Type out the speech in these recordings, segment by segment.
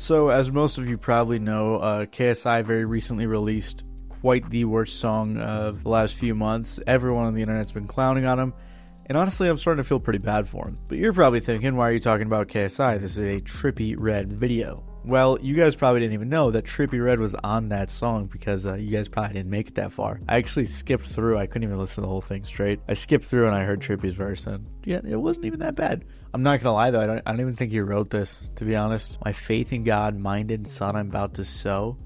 So as most of you probably know, KSI very recently released quite the worst song of the last few months. Everyone on the internet's been clowning on him, and honestly I'm starting to feel pretty bad for him. But you're probably thinking, why are you talking about KSI? This is a Trippie Redd video. Well, you guys probably didn't even know that Trippie Redd was on that song because you guys probably didn't make it that far. I actually skipped through. I couldn't even listen to the whole thing straight. I skipped through and I heard Trippie's verse, and yeah, it wasn't even that bad. I'm not gonna lie though, I don't even think he wrote this, to be honest. My faith in God, mind and son I'm about to sow.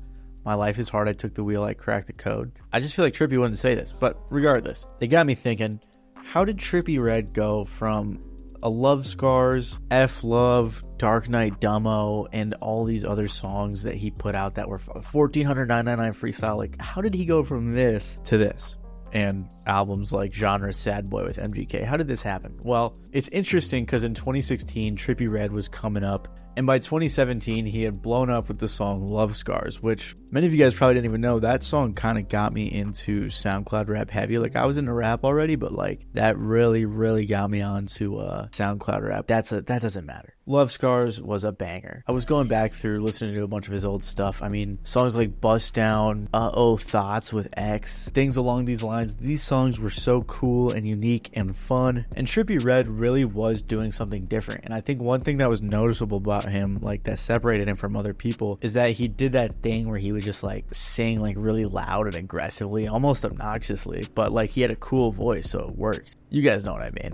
My life is hard, I took the wheel, I cracked the code. I just feel like Trippie wouldn't say this, but regardless, they got me thinking, how did Trippie Redd go from a Love Scars, F Love, Dark Knight Dumbo, and all these other songs that he put out that were 1499 freestyle? Like, how did he go from this to this? And albums like Genre Sad Boy with MGK. How did this happen? Well, it's interesting because in 2016, Trippie Redd was coming up, and by 2017, he had blown up with the song Love Scars, which many of you guys probably didn't even know. That song kind of got me into SoundCloud rap heavy. Like, I was into rap already, but like that really got me onto SoundCloud rap. That doesn't matter. Love Scars was a banger. I was going back through listening to a bunch of his old stuff. I mean, songs like Bust Down, Oh Thoughts with X, things along these lines. These songs were so cool and unique and fun. And Trippie Redd really was doing something different. And I think one thing that was noticeable about him, like that separated him from other people, is that he did that thing where he would just like sing like really loud and aggressively, almost obnoxiously, but like he had a cool voice, so it worked. You guys know what I mean.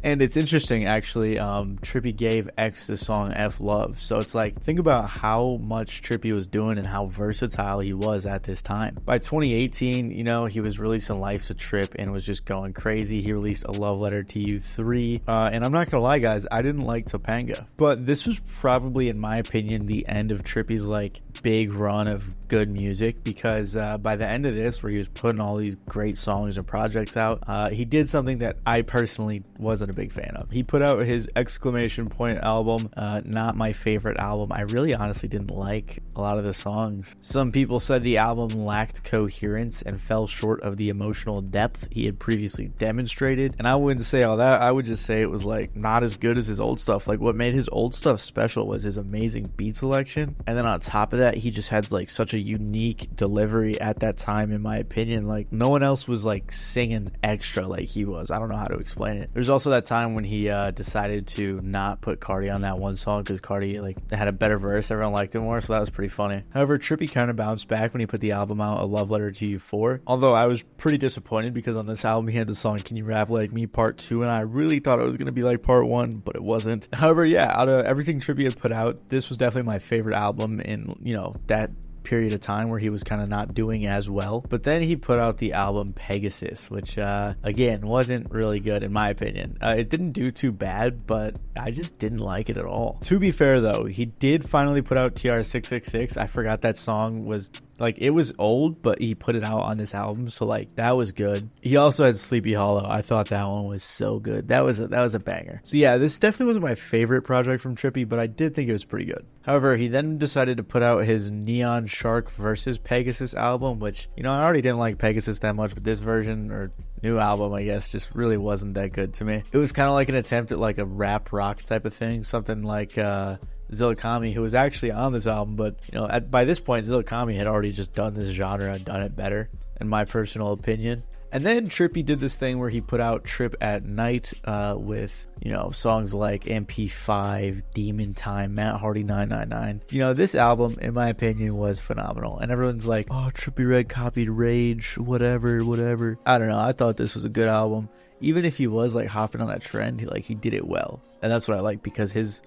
And it's interesting, actually, Trippie gave X the song F Love. So it's like, think about how much Trippie was doing and how versatile he was at this time. By 2018, you know, he was releasing Life's a Trip and was just going crazy. He released A Love Letter to You 3. And I'm not gonna lie, guys, I didn't like Topanga. But this was probably, in my opinion, the end of Trippie's, like, big run of good music. Because by the end of this, where he was putting all these great songs and projects out, he did something that I personally wasn't a big fan of. He put out his exclamation point album, not my favorite album. I really honestly didn't like a lot of the songs. Some people said the album lacked coherence and fell short of the emotional depth he had previously demonstrated, and I wouldn't say all that. I would just say it was like not as good as his old stuff. Like, what made his old stuff special was his amazing beat selection, and then on top of that, he just had like such a unique delivery at that time, in my opinion. Like, no one else was like singing extra like he was. I don't know how to explain it. There's also that time when he decided to not put Cardi on that one song because Cardi like had a better verse. Everyone liked it more, so that was pretty funny. However, Trippie kind of bounced back when he put the album out, A Love Letter to You 4. Although I was pretty disappointed because on this album he had the song Can You Rap Like Me Part 2, and I really thought it was going to be like Part 1, but it wasn't. However, yeah, out of everything Trippie had put out, this was definitely my favorite album in, you know, that period of time where he was kind of not doing as well. But then he put out the album Pegasus, which again wasn't really good in my opinion. It didn't do too bad, but I just didn't like it at all. To be fair though, he did finally put out TR666. I forgot that song was like, it was old, but he put it out on this album, so like that was good. He also had Sleepy Hollow. I thought that one was so good. That was a banger. So yeah, this definitely wasn't my favorite project from Trippie, but I did think it was pretty good. However, he then decided to put out his Neon Shark versus Pegasus album, which, you know, I already didn't like Pegasus that much, but this version, or new album, I guess, just really wasn't that good to me. It was kind of like an attempt at like a rap rock type of thing, something like Zillakami, who was actually on this album, but you know, by this point Zillakami had already just done this genre and done it better, in my personal opinion. And then Trippie did this thing where he put out Trip at Night with, you know, songs like MP5, Demon Time, Matt Hardy 999. You know, this album, in my opinion, was phenomenal. And everyone's like, oh, Trippie Redd copied Rage, whatever. I don't know. I thought this was a good album. Even if he was like hopping on that trend, he did it well. And that's what I like, because his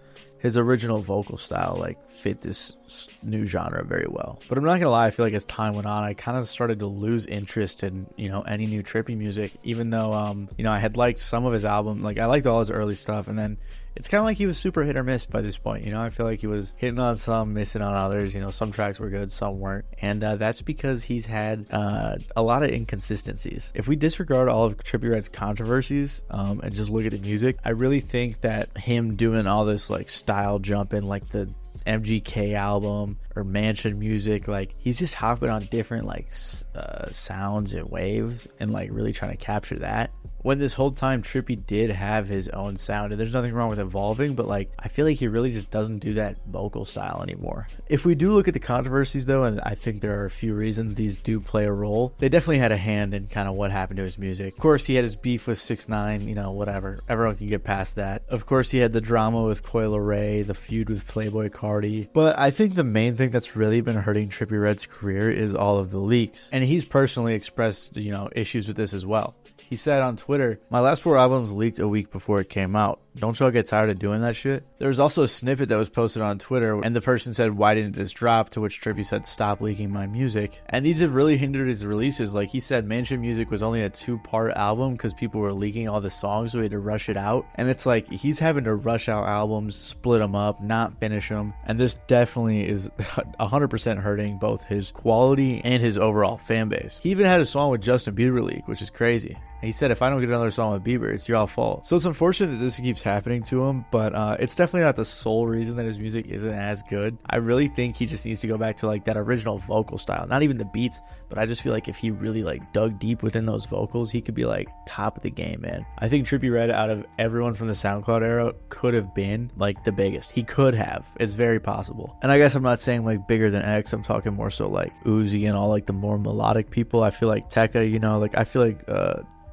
original vocal style like fit this new genre very well. But I'm not gonna lie, I feel like as time went on, I kind of started to lose interest in, you know, any new Trippie music, even though you know, I had liked some of his album. Like, I liked all his early stuff, and then it's kind of like he was super hit or miss by this point. You know, I feel like he was hitting on some, missing on others. You know, some tracks were good, some weren't, and that's because he's had a lot of inconsistencies. If we disregard all of Trippie Redd's controversies and just look at the music, I really think that him doing all this like style jumping, like the MGK album, or Mansion Music. Like, he's just hopping on different like sounds and waves and like really trying to capture that, when this whole time Trippie did have his own sound. And there's nothing wrong with evolving, but like I feel like he really just doesn't do that vocal style anymore. If we do look at the controversies though, and I think there are a few reasons these do play a role, they definitely had a hand in kind of what happened to his music. Of course, he had his beef with 6ix9ine, you know, whatever, everyone can get past that. Of course, he had the drama with Coi Leray, the feud with Playboi Carti, but I think the main thing that's really been hurting Trippie Redd's career is all of the leaks, and he's personally expressed, you know, issues with this as well. He said on Twitter, "My last 4 albums leaked a week before it came out. Don't y'all get tired of doing that shit?" There was also a snippet that was posted on Twitter, and the person said, "Why didn't this drop?" To which Trippie said, "Stop leaking my music." And these have really hindered his releases. Like he said, Mansion Music was only a 2-part album because people were leaking all the songs, so he had to rush it out. And it's like he's having to rush out albums, split them up, not finish them. And this definitely is 100% hurting both his quality and his overall fan base. He even had a song with Justin Bieber leak, which is crazy. He said, "If I don't get another song with Bieber, it's your fault." So it's unfortunate that this keeps happening to him, but it's definitely not the sole reason that his music isn't as good. I really think he just needs to go back to like that original vocal style, not even the beats, but I just feel like if he really like dug deep within those vocals, he could be like top of the game, man. I think Trippie Redd, out of everyone from the SoundCloud era, could have been like the biggest. He could have. It's very possible. And I guess I'm not saying like bigger than X. I'm talking more so like Uzi and all like the more melodic people. I feel like Tekka, you know, like I feel like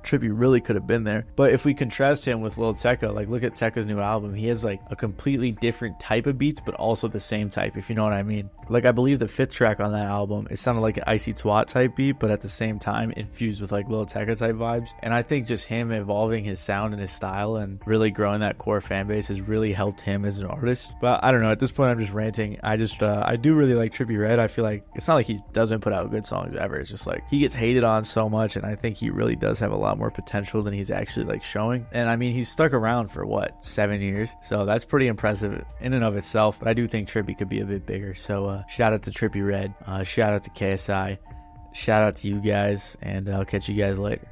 Trippie really could have been there. But if we contrast him with Lil Tecca, like look at Tekka's new album, he has like a completely different type of beats, but also the same type, if you know what I mean. Like I believe the 5th track on that album, it sounded like an Icy Twat type beat, but at the same time infused with like Lil Tecca type vibes. And I think just him evolving his sound and his style and really growing that core fan base has really helped him as an artist. But I don't know, at this point I'm just ranting. I do really like Trippie Redd. I feel like it's not like he doesn't put out good songs ever. It's just like he gets hated on so much, and I think he really does have a lot more potential than he's actually like showing. And I mean, he's stuck around for what, 7 years, so that's pretty impressive in and of itself. But I do think Trippie could be a bit bigger. So shout out to Trippie Redd, shout out to KSI, shout out to you guys, and I'll catch you guys later.